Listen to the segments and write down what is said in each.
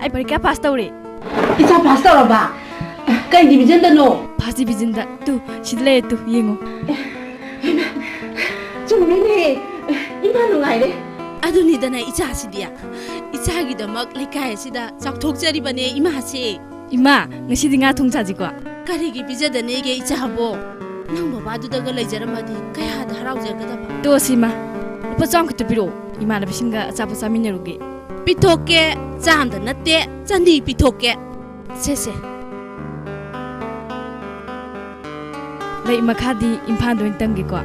I pergi pasta uri. Isa pasta ora ba? Kai division da no. Past division da tu sidle tu yengo. Chumini ima nungai re. Aduni dana icha sidia. Icha gi damak lekai sida chakthok jari bane ima se. Ima ngasi di nga thong chaji ko. Kari gi bija dane ge icha bo. Nang baba du daga leijaramadi kaya da harau jaga da ba. To sima. Lupa chong kutu biro. Ima na bisinga achapo chaminaruge. Pitoke chamda natte chandi pitoke. Se. Lai makhadi imphal do tamgi ko.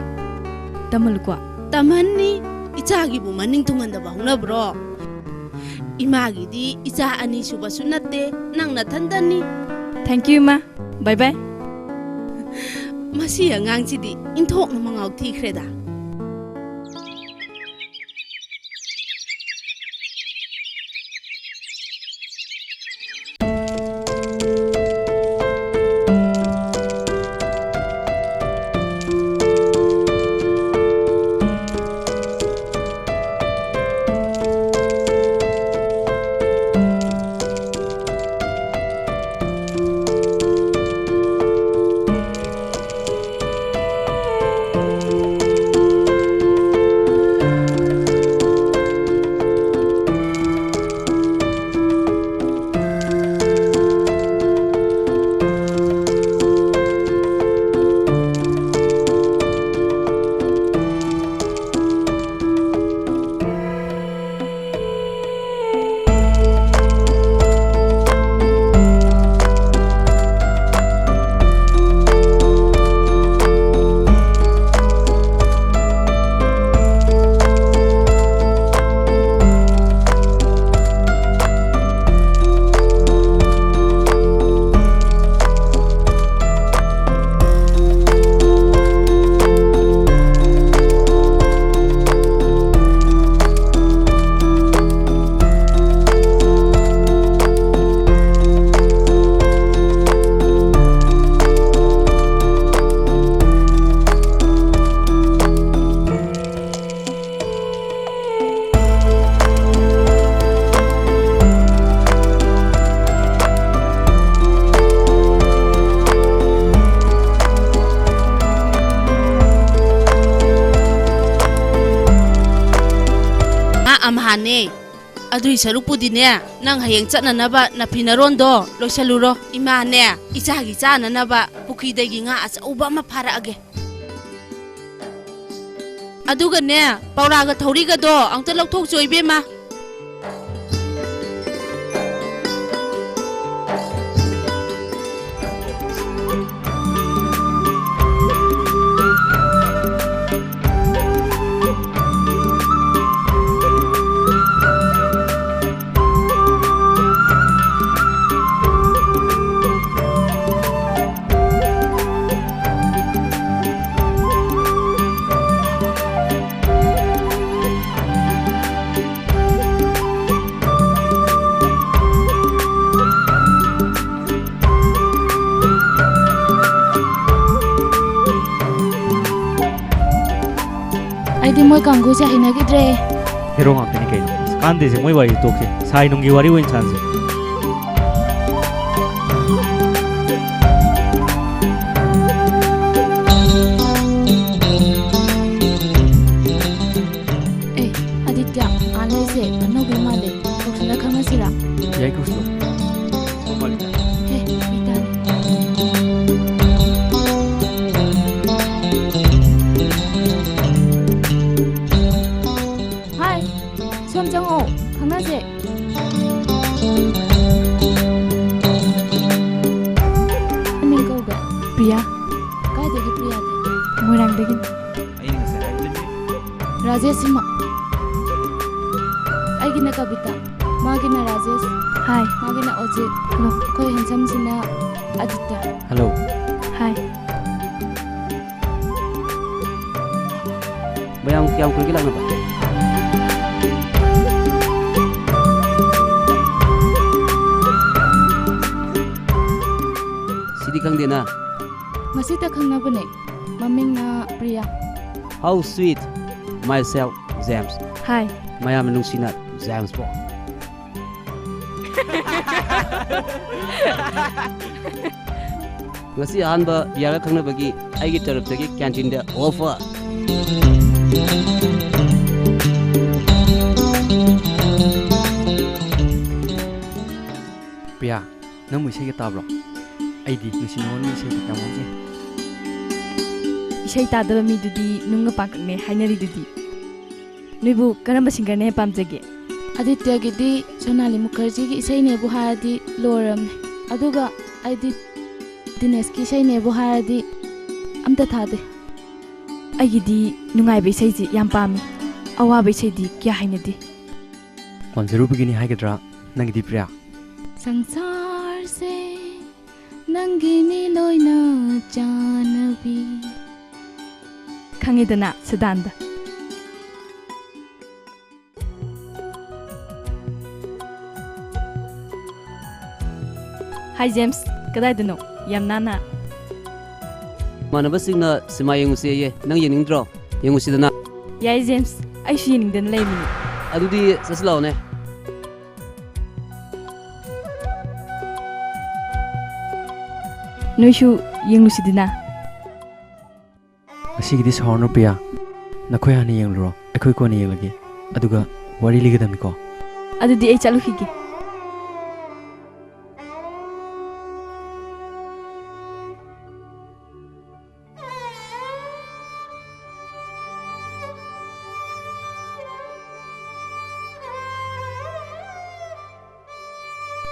Tamal ko. Tamanni icha gi bu maning tungan da ba huna bro. Ima gi di icha ani suba sunatte nang na thandani. Thank you ma. Bye bye. Masi angang chidi inthok na mangau thi khreda. Amhane adui sarupudine nang hayeng chatnanaba napinarondo loisaluro imane ichagi chananaba pukidagi nga achauba ma pharaage aduga ne pauraga thoriga do angta lokthok choibe ma moi kanggu cha hinagidre hero ngakni kai kande se moi wai tokse sai nungi wari wen chance ꯑꯩꯅ ꯉꯁꯥꯏ ꯍꯥꯏꯕꯗꯨꯅꯤ ꯔꯥꯖꯦꯁ ꯁꯤꯃ ꯑꯩꯒꯤꯅ ꯀꯕꯤꯇꯥ ꯃꯥꯒꯤꯅ ꯔꯥꯖꯦꯁ ꯍꯥꯏ ꯃꯥꯒꯤꯅ ꯑꯣꯖꯤꯠ ꯑꯩꯈꯣꯏ ꯍꯦꯟꯁꯝꯁꯤꯅ Aditya hello ꯍꯥꯏ ꯃꯌꯥꯝ ꯀꯌꯥꯝ ꯀꯨꯏꯔꯒꯦ ꯂꯥꯛꯅꯕ ꯁꯤꯗꯤ ꯈꯪꯗꯦꯅ ꯉꯁꯤꯇ ꯈꯪꯅꯕꯅꯦ ꯃꯃꯤꯡꯅ Priya How sweet myself James ꯍꯥꯏ ꯃꯌꯥꯝꯅ ꯅꯨꯡꯁꯤꯅ James ꯄꯣ ngasi ahanba biyaga khangnabagi aigi tarapdagi canteen da offer Priya nang mu isai ga tabro aidi nusi non ni isai ga mo je isai tadaba midudi nunga pakakne hainari-dudi noibu karamba singarne pamjage ꯑꯗꯤꯇ꯭ꯌꯒꯤꯗꯤ ꯁꯣꯅꯥꯂꯤ ꯃꯨꯈꯔꯖꯤꯒꯤ ꯏꯁꯩꯅꯦꯕꯨ ꯍꯥꯏꯔꯗꯤ ꯂꯣꯏꯔꯝꯅꯦ ꯑꯗꯨꯒ ꯑꯩꯗꯤ ꯗꯤꯅꯦꯁꯀꯤ ꯏꯁꯩꯅꯦꯕꯨ ꯍꯥꯏꯔꯗꯤ ꯑꯝꯇ ꯊꯥꯗꯦ ꯑꯩꯒꯤꯗꯤ ꯅꯨꯡꯉꯥꯏꯕ ꯏꯁꯩꯁꯤ ꯌꯥꯝ ꯄꯥꯝꯃꯤ ꯑꯋꯥꯕ ꯏꯁꯩꯗꯤ ꯀꯌꯥ ꯍꯩꯅꯗꯦ ꯄꯥꯝꯖꯔꯨꯕꯒꯤꯅꯤ ꯍꯥꯏꯒꯗ꯭ꯔꯥ ꯅꯪꯒꯤꯗꯤ ꯄ꯭ꯔꯤꯌꯥ ꯁꯪꯁꯥꯔꯁꯦ ꯅꯪꯒꯤꯅꯤ ꯂꯣꯏꯅ ꯆꯥꯅꯕꯤ ꯈꯪꯉꯦꯗꯅ ꯁꯗꯥꯟꯗ Hi James, kadai-dano? Yam nana. manabasingna sima yengusi ye nang yeningdro yengusi dana Yai James, ai shi yeningdana leimini. adudi saslaw ne Noishu yenglusidina. ꯑꯁꯤꯒꯤꯗꯤ ꯁꯥꯎꯔꯅꯨ Priya ꯅꯈꯣꯏ ꯍꯥꯟꯅ ꯌꯦꯡꯂꯨꯔꯣ ꯑꯩꯈꯣꯏ ꯀꯣꯟꯅ ꯌꯦꯡꯂꯒꯦ ꯑꯗꯨꯒ ꯋꯥꯔꯤ ꯂꯤꯒꯗꯕꯅꯤꯀꯣ Adudi ai chalukhige.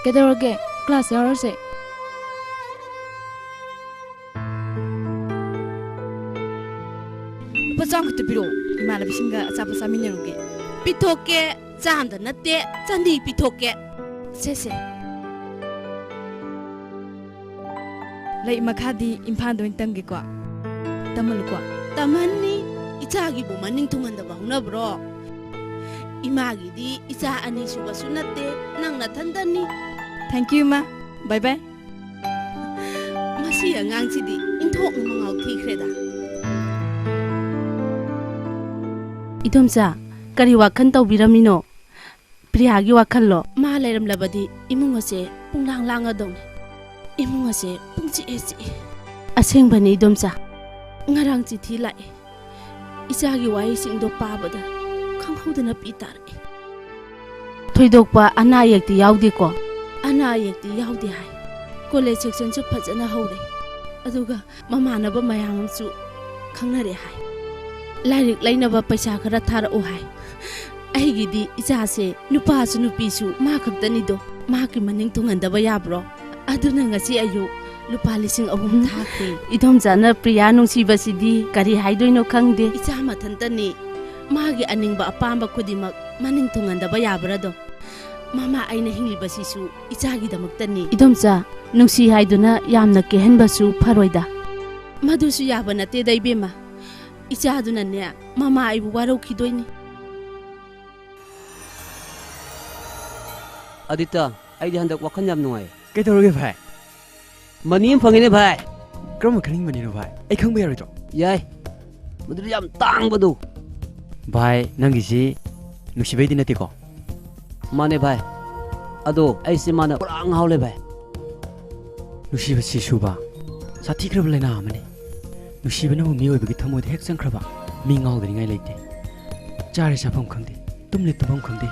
ꯀꯩꯗꯧꯔꯒꯦ ꯀ꯭ꯂꯥꯁ ꯌꯥꯎꯔꯁꯦ Lupa cham khata piro. Imanabisinga achapa chaminaruge. ꯄꯤꯊꯣꯛꯀꯦ ꯆꯥꯝꯗ ꯅꯠꯇꯦ ꯆꯟꯗꯤ ꯄꯤꯊꯣꯛꯀꯦ ꯁꯦꯁꯦ Lai makhadi imphal doin tamgeko. Tamaluko. ꯇꯝꯍꯟꯅꯤ ꯏꯆꯥꯒꯤꯕꯨ ꯃꯅꯤꯡ ꯊꯨꯡꯍꯟꯗꯕ ꯍꯧꯅꯕ꯭ꯔꯣ ꯏꯃꯥꯒꯤꯗꯤ ꯏꯆꯥ ꯑꯅꯤ ꯁꯨꯕꯁꯨ ꯅꯠꯇꯦ ꯅꯪ ꯅꯊꯟꯗꯅꯤ Thank you ma. Bye bye. ꯃꯁꯤ ꯑꯉꯥꯡꯁꯤꯗꯤ ꯏꯟꯊꯣꯛꯅ ꯃꯉꯥꯎ ꯊꯤꯈ꯭ꯔꯦꯗ ꯏꯗꯣꯝꯆꯥ ꯀꯔꯤ ꯋꯥꯈꯜ ꯇꯧꯕꯤꯔꯝꯃꯤꯅꯣ ꯄ꯭ꯔꯤꯌꯥꯒꯤ ꯋꯥꯈꯜꯂꯣ ꯃꯥ ꯂꯩꯔꯝꯂꯕꯗꯤ ꯏꯃꯨꯡ ꯑꯁꯦ ꯄꯨꯡꯂꯥꯡ ꯂꯥꯡꯉꯗꯧꯅꯤ ꯏꯃꯨꯡ ꯑꯁꯦ ꯄꯨꯡꯆꯤꯛꯑꯦ ꯆꯤꯛꯑꯦ ꯑꯁꯦꯡꯕꯅꯤ ꯏꯗꯣꯝꯆꯥ ꯉꯔꯥꯡ ꯆꯤꯊꯤ ꯂꯥꯛꯑꯦ ꯏꯆꯥꯒꯤ ꯋꯥꯍꯩꯁꯤꯡꯗꯣ ꯄꯥꯕꯗ ꯈꯪꯍꯧꯗꯅ ꯄꯤ ꯇꯥꯔꯛꯑꯦ ꯊꯣꯏꯗꯣꯛꯄ ꯑꯅꯥ ꯑꯌꯦꯛꯇꯤ ꯌꯥꯎꯗꯦꯀꯣ ꯑꯅꯥ ꯑꯌꯦꯛꯇꯤ ꯌꯥꯎꯗꯦ ꯍꯥꯏ ꯀꯣꯂꯦꯖ ꯁꯦꯛꯁꯟꯁꯨ ꯐꯖꯅ ꯍꯧꯔꯦ ꯑꯗꯨꯒ ꯃꯃꯥꯟꯅꯕ ꯃꯌꯥꯝ ꯑꯃꯁꯨ ꯈꯪꯅꯔꯦ ꯍꯥꯏ ꯂꯥꯏꯔꯤꯛ ꯂꯩꯅꯕ ꯄꯩꯁꯥꯈꯔ ꯊꯥꯔꯛꯎ ꯍꯥꯏ ꯑꯩꯒꯤꯗꯤ ꯏꯆꯥꯁꯦ ꯅꯨꯄꯥꯁꯨ ꯅꯨꯄꯤꯁꯨ ꯃꯥ ꯈꯛꯇꯅꯤꯗꯣ ꯃꯥꯒꯤ ꯃꯅꯤꯡ ꯊꯨꯡꯍꯟꯗꯕ ꯌꯥꯕ꯭ꯔꯣ ꯑꯗꯨꯅꯉꯁꯤ ꯑꯌꯨꯛ ꯂꯨꯄꯥ 3,000 ꯊꯥꯈ꯭ꯔꯦ ꯏꯗꯣꯝꯆꯥꯅ ꯄ꯭ꯔꯤꯌꯥ ꯅꯨꯡꯁꯤꯕꯁꯤꯗꯤ ꯀꯔꯤ ꯍꯥꯏꯗꯣꯏꯅꯣ ꯈꯪꯗꯦ ꯏꯆꯥ ꯃꯊꯟꯇꯅꯤ ꯃꯥꯒꯤ ꯑꯅꯤꯡꯕ ꯑꯄꯥꯝꯕ ꯈꯨꯗꯤꯡꯃꯛ ꯃꯅꯤꯡ ꯊꯨꯡꯍꯟꯗꯕ ꯌꯥꯕ꯭ꯔꯥꯗꯣ ꯃꯃꯥ ꯑꯩꯅ ꯍꯤꯡꯂꯤꯕꯁꯤꯁꯨ ꯏꯆꯥꯒꯤꯗꯃꯛꯇꯅꯤ ꯏꯗꯣꯝꯆꯥ ꯅꯨꯡꯁꯤ ꯍꯥꯏꯗꯨꯅ ꯌꯥꯝꯅ ꯀꯦꯍꯟꯕꯁꯨ ꯐꯔꯣꯏꯗ ꯃꯗꯨꯁꯨ ꯌꯥꯕ ꯅꯠꯇꯦꯗ ꯏꯕꯦꯝꯃ ꯏꯆꯥꯗꯨꯅꯅꯦ ꯃꯃꯥ ꯑꯩꯕꯨ ꯋꯥꯔꯧꯈꯤꯗꯣꯏꯅꯤ adita aidi handak wakhan yam nuai ꯀꯩꯗꯧꯔꯒꯦ ꯚꯥꯏ mani am phangine bhai ꯀꯔꯝꯕ ꯈꯪꯅꯤꯡꯕꯅꯤꯅꯣ ꯚꯥꯏ ꯑꯩ ꯈꯪꯕ ꯌꯥꯔꯣꯏꯗ꯭ꯔꯣ yai madu yam tangbadu ꯚꯥꯏ ꯅꯪꯒꯤꯁꯤ ꯅꯨꯡꯁꯤꯕꯩꯗꯤ ꯅꯠꯇꯦꯀꯣ mane bhai ado ai se mana purang haule bhai ꯅꯨꯡꯁꯤꯕꯁꯤ ꯁꯨꯕ ꯁꯥꯊꯤꯈ꯭ꯔꯕ ꯂꯩꯅꯥ ꯑꯃꯅꯤ ꯅꯨꯡꯁꯤꯕꯅꯕꯨ ꯃꯤꯑꯣꯏꯕꯒꯤ ꯊꯃꯣꯏꯗ ꯍꯦꯛ ꯆꯪꯈ꯭ꯔꯕ ꯃꯤ ꯉꯥꯎꯗꯅꯤꯡꯉꯥꯏ ꯂꯩꯇꯦ ꯆꯥꯔꯦ ꯆꯥꯐꯝ ꯈꯪꯗꯦ ꯇꯨꯝꯂꯦ ꯇꯨꯝꯐꯝ ꯈꯪꯗꯦ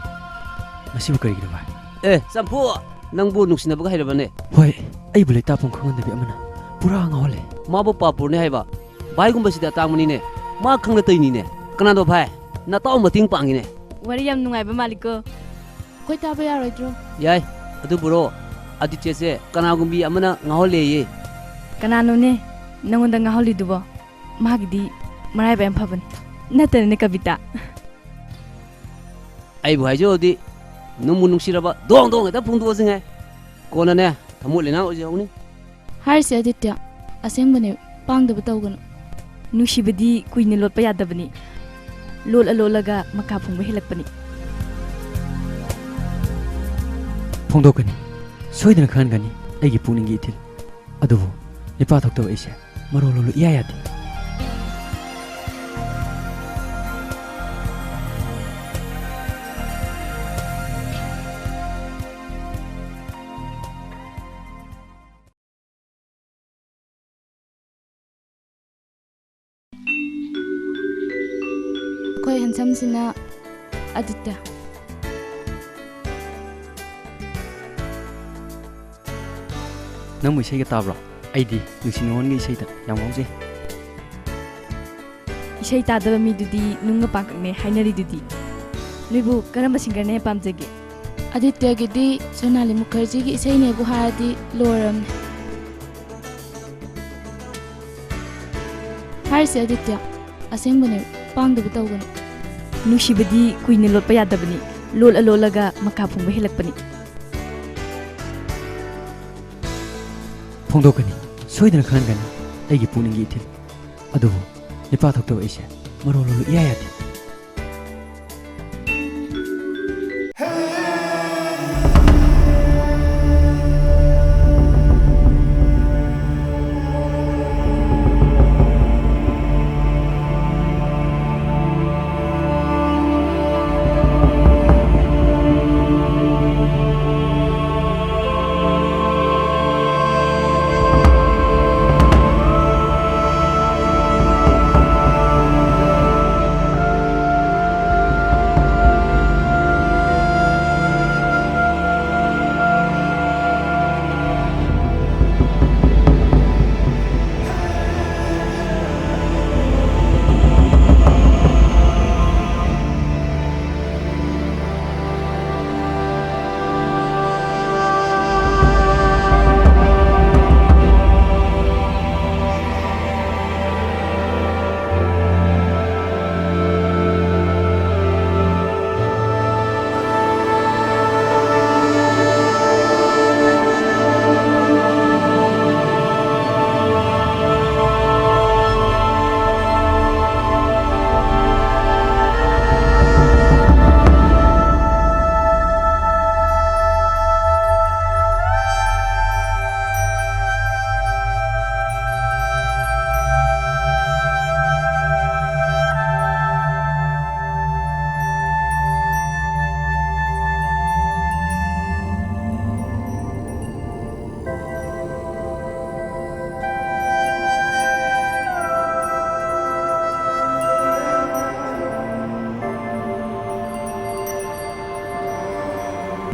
ꯃꯁꯤꯕꯨ ꯀꯔꯤꯒꯤꯅꯣ ꯚꯥꯏ eh sampu nangbu nuksinabaga hairabane ꯍꯣꯏ ꯑꯩꯕꯨ ꯂꯩꯇꯥꯐꯝ ꯈꯪꯍꯟꯗꯕꯤ ꯑꯃꯅ ꯄꯨꯔꯥ ꯉꯥꯎꯍꯜꯂꯦ mabu papurne haiba bhai gumba sida tangmani ne ma khangna toini ne kana do bhai na taw mating pangine Wari yam nungaiba maliko. ꯑꯩꯈꯣꯏ ꯇꯥꯕ ꯌꯥꯔꯣꯏꯗ꯭ꯔꯣ yai adu buro aditya se kana gumbi amana ngahole ye Kanano ne? Nangonda ngaholidubo. Magidi ꯃꯔꯥꯏꯕꯛ ꯌꯥꯝ ꯐꯕꯅꯤ ꯅꯠꯇꯅꯅꯦ ꯀꯕꯤꯇꯥ ꯑꯩꯕꯨ ꯍꯥꯏꯖꯧꯗꯤ ꯅꯨꯡꯕꯨ ꯅꯨꯡꯁꯤꯔꯕ ꯗꯣꯡ ꯗꯣꯡ ꯍꯦꯛꯇ ꯐꯣꯡꯗꯣꯛꯑꯁꯤꯉꯥꯏ ꯀꯣꯟꯅꯅꯦ ꯊꯃꯣꯏ ꯂꯩꯅꯥ ꯑꯣꯏꯖꯍꯧꯅꯤ ꯍꯥꯏꯔꯤꯁꯦ ꯑꯗꯤꯇ꯭ꯌ ꯑꯁꯦꯡꯕꯅꯦ ꯄꯥꯡꯗꯕ ꯇꯧꯒꯅꯨ ꯅꯨꯡꯁꯤꯕꯗꯤ ꯀꯨꯏꯅ ꯂꯣꯠꯄ ꯌꯥꯗꯕꯅꯤ ꯂꯣꯠꯂ ꯂꯣꯠꯂꯒ ꯃꯀꯥ ꯐꯣꯡꯕ ꯍꯦꯜꯂꯛꯄꯅꯤ ꯐꯣꯡꯗꯣꯛꯀꯅꯤ ꯁꯣꯏꯗꯅ ꯈꯪꯍꯟꯒꯅꯤ ꯑꯩꯒꯤ ꯄꯨꯛꯅꯤꯡꯒꯤ ꯏꯊꯤꯜ ꯑꯗꯨꯕꯨ ꯅꯤꯄꯥ ꯊꯣꯛꯇꯕ ꯑꯩꯁꯦ ꯃꯔꯣꯜ ꯂꯣꯜꯂꯨ ꯏꯌꯥ ꯌꯥꯗꯦ ꯑꯩꯈꯣꯏ ꯍꯦꯟꯁꯝꯁꯤꯅ ꯑꯗꯤꯇ꯭ꯌ ꯅꯪꯕꯨ ꯏꯁꯩꯒ ꯇꯥꯕ꯭ꯔꯣ ꯑꯩꯗꯤ ꯅꯨꯡꯁꯤ ꯅꯨꯡꯉꯣꯟꯒꯤ ꯏꯁꯩꯗ ꯌꯥꯝ ꯉꯥꯎꯖꯩ ꯏꯁꯩ ꯇꯥꯗꯕ ꯃꯤꯗꯨꯗꯤ ꯅꯨꯡꯒ ꯄꯥꯡꯀꯛꯅꯦ ꯍꯥꯏꯅꯔꯤꯗꯨꯗꯤ ꯅꯣꯏꯕꯨ ꯀꯔꯝꯕ ꯁꯤꯡꯒꯔꯅ ꯍꯦꯟꯅ ꯄꯥꯝꯖꯒꯦ ꯑꯗꯤꯇ꯭ꯌꯒꯤꯗꯤ ꯁꯣꯅꯥꯂꯤ ꯃꯨꯈꯔꯖꯤꯒꯤ ꯏꯁꯩꯅꯦꯕꯨ ꯍꯥꯏꯔꯗꯤ ꯂꯣꯏꯔꯝꯅꯦ ꯍꯥꯏꯔꯤꯁꯦ ꯑꯗꯤꯇ꯭ꯌ ꯑꯁꯦꯡꯕꯅꯦ ꯄꯥꯡꯗꯕ ꯇꯧꯒꯅꯨ ꯅꯨꯡꯁꯤꯕꯗꯤ ꯀꯨꯏꯅ ꯂꯣꯠꯄ ꯌꯥꯗꯕꯅꯤ ꯂꯣꯠꯂ ꯂꯣꯠꯂꯒ ꯃꯀꯥ ꯐꯣꯡꯕ ꯍꯦꯜꯂꯛꯄꯅꯤ ꯐꯣꯡꯗꯣꯛꯀꯅꯤ ꯁꯣꯏꯗꯅ ꯈꯪꯍꯟꯒꯅꯤ ꯑꯩꯒꯤ ꯄꯨꯛꯅꯤꯡꯒꯤ ꯏꯊꯤꯜ ꯑꯗꯨꯕꯨ ꯅꯤꯄꯥ ꯊꯣꯛꯇꯕ ꯑꯩꯁꯦ ꯃꯔꯣꯜ ꯂꯣꯜꯂꯨ ꯏꯌꯥ ꯌꯥꯗꯦ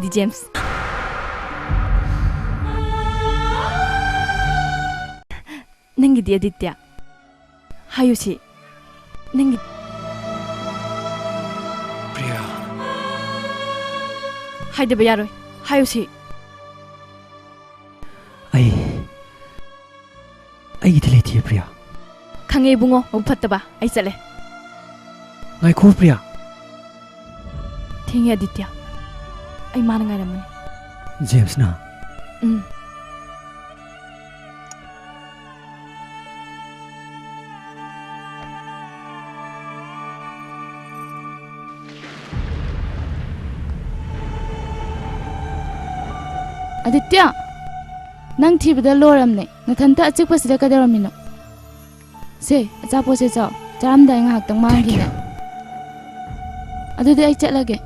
ꯗꯤ ꯖꯦꯝꯁ ꯅꯪꯒꯤꯗꯤ ꯑꯗꯤꯇ꯭ꯌ ꯍꯥꯏꯌꯨꯁꯤ ꯅꯪꯒꯤ ꯄ꯭ꯔꯤꯌꯥ ꯍꯥꯏꯗꯕ ꯌꯥꯔꯣꯏ ꯍꯥꯏꯌꯨꯁꯤ ꯑꯩꯒꯤꯗꯤ ꯂꯩꯇꯤꯌꯦ ꯄ꯭ꯔꯤꯌꯥ ꯈꯪꯉꯦ ꯏꯕꯨꯡꯉꯣ ꯃꯕꯨꯛ ꯐꯠꯇꯕ ꯑꯩ ꯆꯠꯂꯦ ꯉꯥꯏꯈꯣ ꯄ꯭ꯔꯤꯌꯥ ꯊꯦꯡꯉꯦ ꯑꯗꯤꯇ꯭ꯌ ꯑꯩ ꯃꯥꯅ ꯉꯥꯏꯔꯝꯃꯅꯤ ꯖꯦꯝꯁꯅ ꯑꯗꯤꯇ꯭ꯌ ꯅꯪ ꯊꯤꯕꯗ ꯂꯣꯏꯔꯝꯅꯦ ꯅꯊꯟꯇ ꯑꯆꯤꯛꯄꯁꯤꯗ ꯀꯩꯗꯧꯔꯝꯃꯤꯅꯣ ꯁꯦ ꯑꯆꯥꯄꯣꯠꯁꯦ ꯆꯥꯎ ꯆꯥꯔꯝꯗꯥꯏ ꯉꯥꯏꯍꯥꯛꯇꯪ ꯃꯥꯡꯈꯤꯅꯦ ꯑꯗꯨꯗꯤ ꯑꯩ ꯆꯠꯂꯒꯦ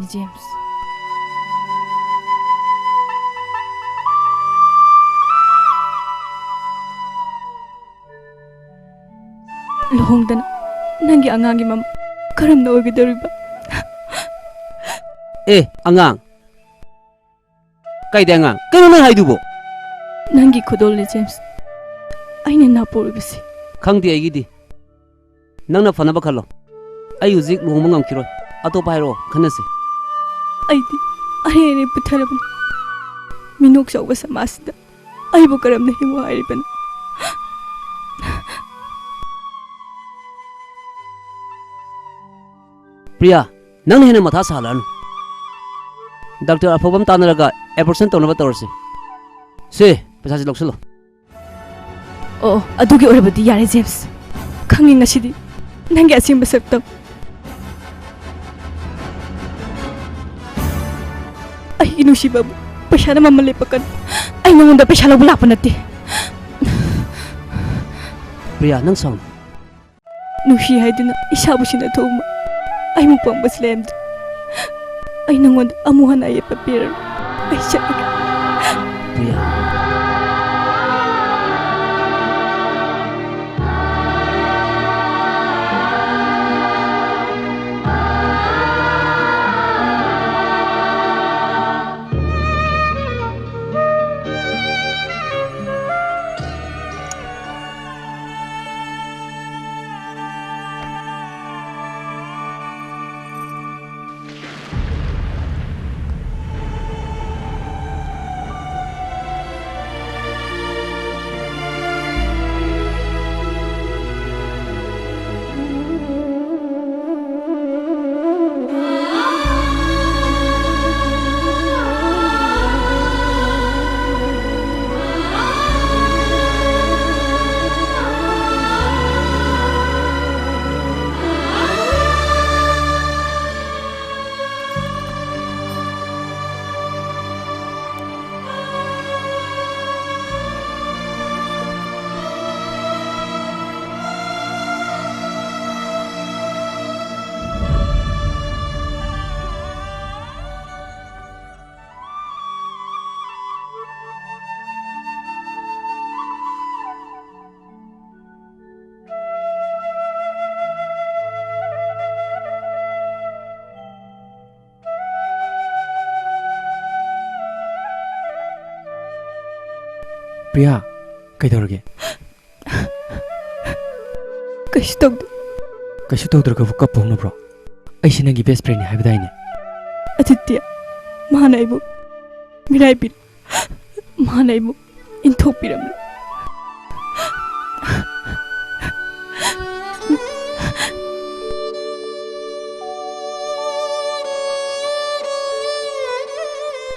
제임스. 루홍ꯗꯅ ꯅꯪꯒꯤ ꯑꯉꯥꯡꯒꯤ ꯃꯃꯥ ꯀꯔꯝꯅ ꯑꯣꯏꯒꯗꯧꯔꯤꯕ? ꯑꯉꯥꯡ ꯀꯩꯗ ꯑꯉꯥꯡ ꯀꯩꯅꯣ ꯅꯪ ꯍꯥꯏꯗꯨꯕꯣ? ꯅꯪꯒꯤ ꯈꯨꯗꯣꯜꯅꯤ ꯖꯦꯝꯁ. ꯑꯩꯅ ꯅꯥꯄꯣꯔꯤꯕꯁꯤ. ꯈꯪꯗꯦ ꯑꯩꯒꯤꯗꯤ. ꯅꯪꯅ ꯐꯅꯕ ꯈꯜꯂꯣ. ꯑꯩ ꯍꯧꯖꯤꯛ ꯂꯨꯍꯣꯡꯕ ꯉꯝꯈꯤꯔꯣꯏ. ꯑꯇꯣꯞꯄ ꯍꯥꯏꯔꯛꯑꯣ ꯈꯟꯅꯁꯤ. ꯑꯩꯗꯤ ꯑꯔꯩ ꯑꯔꯩ ꯄꯨꯊꯔꯕꯅꯤ. ꯃꯤꯅꯣꯛ ꯆꯥꯎꯕ ꯁꯃꯥꯖꯁꯤꯗ ꯑꯩꯕꯨ ꯀꯔꯝꯅ ꯍꯤꯡꯉꯨ ꯍꯥꯏꯔꯤꯕꯅꯣ? ꯄ꯭ꯔꯤꯌꯥ, ꯅꯪꯅ ꯍꯦꯟꯅ ꯃꯊꯥ ꯁꯥꯍꯜꯂꯛꯑꯅꯨ. ꯗꯥꯛꯇꯔ ꯑꯐꯕ ꯑꯃ ꯇꯥꯟꯅꯔꯒ ꯑꯦꯕꯣꯔꯁꯟ ꯇꯧꯅꯕ ꯇꯧꯔꯁꯤ. ꯁꯤ ꯄꯩꯁꯥꯁꯤ ꯂꯧꯁꯤꯜꯂꯣ. ꯑꯣ, ꯑꯗꯨꯒꯤ ꯑꯣꯏꯔꯕꯗꯤ ꯌꯥꯔꯦ ꯖꯦꯝꯁ. ꯈꯪꯉꯤ ꯉꯁꯤꯗꯤ ꯅꯪꯒꯤ ꯑꯁꯦꯡꯕ ꯁꯛꯇꯝ. ꯑꯩꯒꯤ ꯅꯨꯡꯁꯤꯕꯕꯨ ꯄꯩꯁꯥꯅ ꯃꯃꯜ ꯂꯦꯞꯄꯛꯀꯅꯨ. ꯑꯩ ꯅꯉꯣꯟꯗ ꯄꯩꯁꯥ ꯂꯧꯕ ꯂꯥꯛꯄ ꯅꯠꯇꯦ. ꯄ꯭ꯔꯤꯌꯥ, ꯅꯪ ꯁꯥꯎꯅꯨ. ꯅꯨꯡꯁꯤ ꯍꯥꯏꯗꯨꯅ ꯏꯁꯥꯕꯨ ꯁꯤꯟꯅꯊꯣꯛꯎꯕ ꯑꯩꯃꯨꯛ ꯄꯪꯕꯁꯤ ꯂꯩꯔꯝꯗ꯭ꯔꯦ. ꯑꯩ ꯅꯉꯣꯟꯗ ꯑꯃꯨꯛ ꯍꯟꯅ ꯑꯌꯦꯠꯄ ꯄꯤꯔꯔꯣꯏ. ꯑꯩ ꯆꯠꯂꯒꯦ. ꯄ꯭ꯔꯤꯌꯥ, ꯄ꯭ꯔꯤꯌꯥ, ꯀꯩꯗꯧꯔꯒꯦ? ꯀꯩꯁꯨ ꯇꯧꯗꯦ. ꯀꯩꯁꯨ ꯇꯧꯗ꯭ꯔꯒꯕꯨ ꯀꯞꯄ ꯍꯧꯅꯕ꯭ꯔꯣ? ꯑꯩꯁꯤ ꯅꯪꯒꯤ ꯕꯦꯁ ꯐ꯭ꯔꯦꯟꯅꯤ ꯍꯥꯏꯕꯗꯥꯏꯅꯦ? ꯑꯗꯤꯇ꯭ꯌ, ꯃꯥꯅ ꯑꯩꯕꯨ ꯃꯤꯔꯥꯏꯕꯤꯔꯦ. ꯃꯥꯅ ꯑꯩꯕꯨ ꯏꯟꯊꯣꯛꯄꯤꯔꯝꯂꯦ.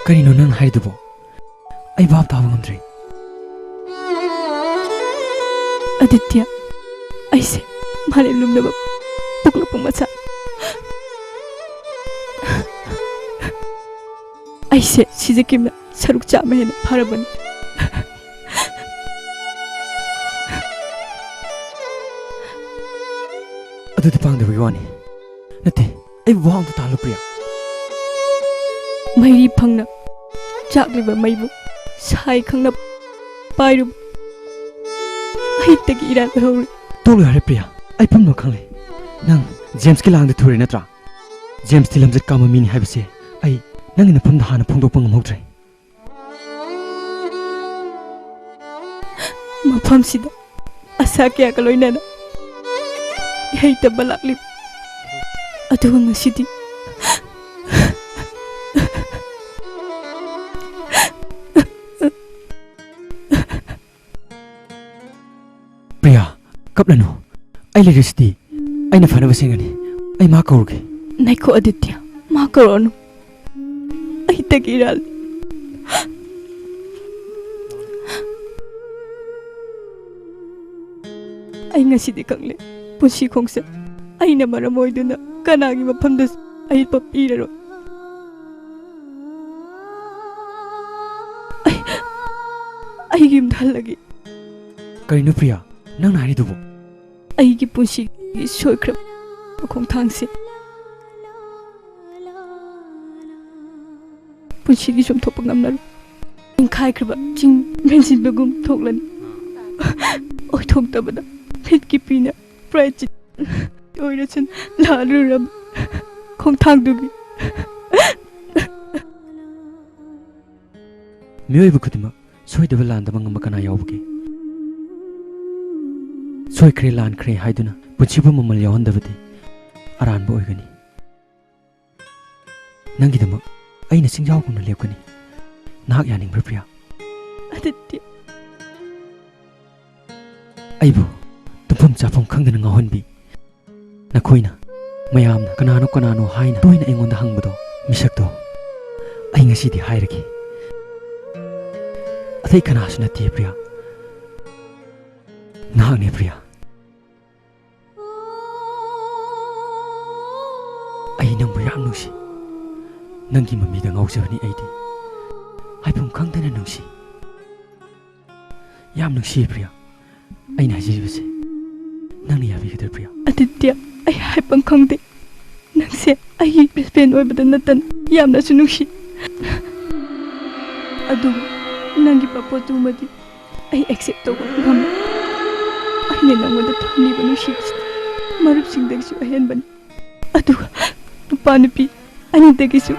ꯀꯔꯤꯅꯣ ꯅꯪ ꯍꯥꯏꯔꯤꯗꯨꯕꯣ? ꯑꯩ ꯚꯥꯞ ꯇꯥꯕ ꯉꯝꯗ꯭ꯔꯦ. ꯑꯗꯤꯇ꯭ꯌ, ꯑꯩꯁꯦ ꯃꯥꯂꯦꯝ ꯂꯨꯝꯂꯕ ꯄꯣꯛꯂꯛꯄ ꯃꯆꯥ. ꯑꯩꯁꯦ ꯁꯤꯖꯈꯤꯕꯅ ꯁꯔꯨꯛ ꯆꯥꯝꯃ ꯍꯦꯟꯅ ꯐꯔꯕꯅꯤ. ꯑꯗꯨꯗꯤ ꯄꯥꯡꯗꯕꯒꯤ ꯋꯥꯅꯤ. ꯅꯠꯇꯦ, ꯑꯩꯕꯨ ꯋꯥ ꯑꯝꯇ ꯇꯥꯍꯜꯂꯨ ꯄ꯭ꯔꯤꯌꯥ. ꯃꯩꯔꯤ ꯐꯪꯅ ꯆꯥꯛꯂꯤꯕ ꯃꯩꯕꯨ ꯁꯥꯏ ꯈꯪꯅ ꯄꯥꯏꯔꯨꯕ ꯑꯩꯇꯒꯤ ꯏꯔꯥꯟ ꯑꯣꯏꯍꯧꯔꯦ. ꯇꯣꯛꯂꯨ ꯌꯥꯔꯦ ꯄ꯭ꯔꯤꯌꯥ. ꯑꯩ ꯄꯨꯝꯅꯃꯛ ꯈꯪꯂꯦ. ꯅꯪ ꯖꯦꯝꯁꯀꯤ ꯂꯥꯡꯗ ꯊꯨꯔꯦ ꯅꯠꯇ꯭ꯔꯥ? ꯖꯦꯝꯁꯇꯤ ꯂꯝꯆꯠ ꯀꯥꯕ ꯃꯤꯅꯤ ꯍꯥꯏꯕꯁꯦ ꯑꯩ ꯅꯪꯒꯤ ꯅꯐꯝꯗ ꯍꯥꯟꯅ ꯐꯣꯡꯗꯣꯛꯄ ꯉꯝꯍꯧꯗ꯭ꯔꯦ. ꯃꯐꯝꯁꯤꯗ ꯑꯁꯥ ꯀꯌꯥꯒ ꯂꯣꯏꯅꯅ ꯏꯍꯩꯇꯕ ꯂꯥꯛꯂꯤꯕ. ꯑꯗꯨꯒ ꯉꯁꯤꯗꯤ ꯄ꯭ꯔꯤꯌꯥ, ꯀꯞꯂꯅꯨ. ꯑꯩ ꯂꯩꯔꯤꯁꯤꯗꯤ. ꯑꯩꯅ ꯐꯅꯕ ꯁꯦꯝꯒꯅꯤ. ꯑꯩ ꯃꯥ ꯀꯧꯔꯒꯦ. ꯅꯥꯏꯈꯣ ꯑꯗꯤꯇ꯭ꯌ, ꯃꯥ ꯀꯧꯔꯛꯑꯅꯨ. ꯑꯩꯇꯒꯤ ꯏꯔꯥꯜ. ꯑꯩ ꯉꯁꯤꯗꯤ ꯈꯪꯂꯦ. ꯄꯨꯟꯁꯤ ꯈꯣꯡꯆꯠ ꯑꯩꯅ ꯃꯔꯝ ꯑꯣꯏꯗꯨꯅ ꯀꯅꯥꯒꯤ ꯃꯐꯝꯗꯁꯨ ꯑꯌꯦꯠꯄ ꯄꯤꯔꯔꯣꯏ. ꯑꯩꯒꯤ ꯌꯨꯝꯗ ꯍꯜꯂꯒꯦ. ꯀꯔꯤꯅꯣ ꯄ꯭ꯔꯤꯌꯥ ꯅꯪꯅ ꯍꯥꯏꯔꯤꯗꯨꯕꯨ? ꯑꯩꯒꯤ ꯄꯨꯟꯁꯤꯒꯤ ꯁꯣꯏꯈ꯭ꯔꯕ ꯈꯣꯡꯊꯥꯡꯁꯦ ꯄꯨꯟꯁꯤꯒꯤ ꯆꯨꯝꯊꯣꯛꯄ ꯉꯝꯂꯔꯣꯏ ꯅꯤꯡꯈꯥꯏꯈ꯭ꯔꯕ ꯆꯤꯡ ꯃꯦꯟꯁꯤꯟꯕꯒꯨꯝ ꯊꯣꯛꯂꯅꯤ ꯑꯣꯏꯊꯣꯛꯇꯕꯗ ꯃꯤꯠꯀꯤ ꯄꯤꯅ ꯄ꯭ꯔꯥꯏꯆꯤꯠ ꯑꯣꯏꯔꯁꯨ ꯂꯥꯜꯂꯨꯔꯕ ꯈꯣꯡꯊꯥꯡꯗꯨꯒꯤ ꯃꯤꯑꯣꯏꯕ ꯈꯨꯗꯤꯡꯃꯛ ꯁꯣꯏꯗꯕ ꯂꯥꯟꯗꯕ ꯉꯝꯕ ꯀꯅꯥ ꯌꯥꯎꯕꯒꯦ ꯁꯣꯏꯈ꯭ꯔꯦ ꯂꯥꯟꯈ꯭ꯔꯦ ꯍꯥꯏꯗꯨꯅ ꯄꯨꯟꯁꯤꯕꯨ ꯃꯃꯜ ꯌꯥꯎꯍꯟꯗꯕꯗꯤ ꯑꯔꯥꯟꯕ ꯑꯣꯏꯒꯅꯤ ꯅꯪꯒꯤꯗꯃꯛ ꯑꯩꯅ ꯆꯤꯡꯖꯥꯎꯒꯨꯝꯅ ꯂꯦꯞꯀꯅꯤ ꯅꯍꯥꯛ ꯌꯥꯅꯤꯡꯕ꯭ꯔꯥ ꯄ꯭ꯔꯤꯌꯥ ꯑꯗꯤꯇ꯭ꯌ ꯑꯩꯕꯨ ꯇꯨꯝꯐꯝ ꯆꯥꯐꯝ ꯈꯪꯗꯅ ꯉꯥꯎꯍꯟꯕꯤ ꯅꯈꯣꯏꯅ ꯃꯌꯥꯝꯅ ꯀꯅꯥꯅꯣ ꯍꯥꯏꯅ ꯇꯣꯏꯅ ꯑꯩꯉꯣꯟꯗ ꯍꯪꯕꯗꯣ ꯃꯤꯁꯛꯇꯣ ꯑꯩ ꯉꯁꯤꯗꯤ ꯍꯥꯏꯔꯒꯦ ꯑꯇꯩ ꯀꯅꯥꯁꯨ ꯅꯠꯇꯦ ꯄ꯭ꯔꯤꯌꯥ ꯅꯍꯥꯛꯅꯦ ꯄ꯭ꯔꯤꯌꯥ ꯑꯩ ꯅꯪꯕꯨ ꯌꯥꯝ ꯅꯨꯡꯁꯤ ꯅꯪꯒꯤ ꯃꯃꯤꯗ ꯉꯥꯎꯖꯕꯅꯤ ꯑꯩꯗꯤ ꯍꯥꯏꯐꯝ ꯈꯪꯗꯅ ꯅꯨꯡꯁꯤ ꯌꯥꯝ ꯅꯨꯡꯁꯤꯌꯦ ꯄ꯭ꯔꯤꯌꯥ ꯑꯩꯅ ꯍꯥꯏꯖꯔꯤꯕꯁꯦ ꯅꯪꯅ ꯌꯥꯕꯤꯒꯗ꯭ꯔꯥ ꯄ꯭ꯔꯤꯌꯥ ꯑꯗꯤꯇ꯭ꯌ ꯑꯩ ꯍꯥꯏꯐꯝ ꯈꯪꯗꯦ ꯅꯪꯁꯦ ꯑꯩꯒꯤ ꯕꯦꯁ ꯐ꯭ꯔꯦꯟ ꯑꯣꯏꯕꯗ ꯅꯠꯇꯅ ꯌꯥꯝꯅꯁꯨ ꯅꯨꯡꯁꯤ ꯑꯗꯨꯕꯨ ꯅꯪꯒꯤ ꯄ꯭ꯔꯄꯣꯖꯇꯨꯃꯗꯤ ꯑꯩ ꯑꯦꯛꯁꯦꯞ ꯇꯧꯕ ꯉꯝꯃꯤ ꯑꯩꯅ ꯅꯪꯉꯣꯟꯗ ꯊꯝꯂꯤꯕ ꯅꯨꯡꯁꯤꯕꯁꯤꯗꯤ ꯃꯔꯨꯞꯁꯤꯡꯗꯒꯤꯁꯨ ꯑꯍꯦꯟꯕꯅꯤ ꯑꯗꯨꯒ ꯅꯨꯄꯥ ꯅꯨꯄꯤ ꯑꯅꯤꯗꯒꯤꯁꯨ